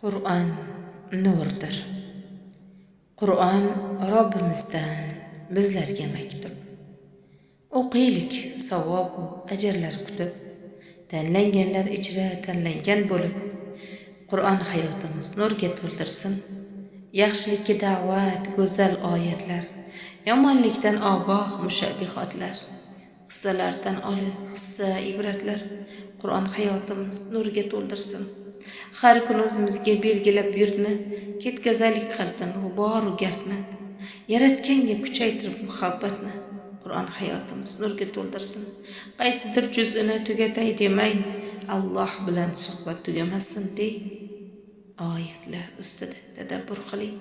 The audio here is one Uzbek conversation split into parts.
Qur'on nurdir. Qur'on Robbimizdan bizlarga maktub. O'qiylik, savob va ajrlar kutib, tanlanganlar ichra tanlangan bo'lib, Qur'on hayotimiz nurga to'ldirsin. Yaxshilikka da'vat, go'zal oyatlar, yomonlikdan ogoh mushabbihotlar, qissalardan olib hissa ibratlar, Qur'on hayotimiz nurga to'ldirsin. Har kun o'zimizga belgilab yurtni, ketkazalik qalbdan g'ubor gardni, yaratganga kuchaytirib muhabbatni, Qur'on hayotimiz nurga to'ldirsin. Qaysidir juz'ini tugatay demang, Alloh bilan suhbat tugamasin deng. Oyatlar ustida tadabbur qiling,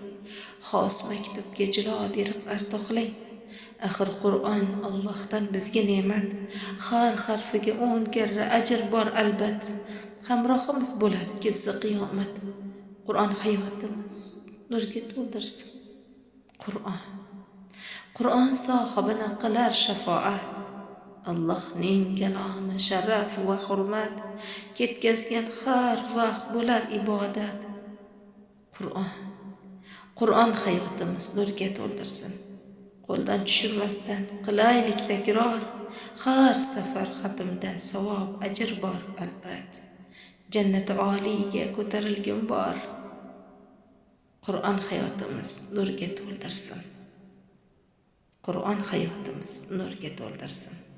xos maktubga jilo berib artoqlang. Axir Qur'on Allohdan bizga ne'mat, har harfiga 10 karra ajr bor albat. Hamrohimiz bo'lar kessa qiyomat. Qur'on hayotimiz nurga to'ldirsin. Qur'on sohibini qilar shafoat. Allohning kalomi sharaf va hurmat, ketkazgan har vaqt bo'lar ibodat. Qur'on hayotimiz nurga to'ldirsin. Qo'ldan tushirmasdan qilaylik takror, har safar xatmda savob ajr bor albat. Jannati oliyga ko'tarilgun bor. Qur'on hayotimiz nurga to'ldirsin. Qur'on hayotimiz nurga to'ldirsin.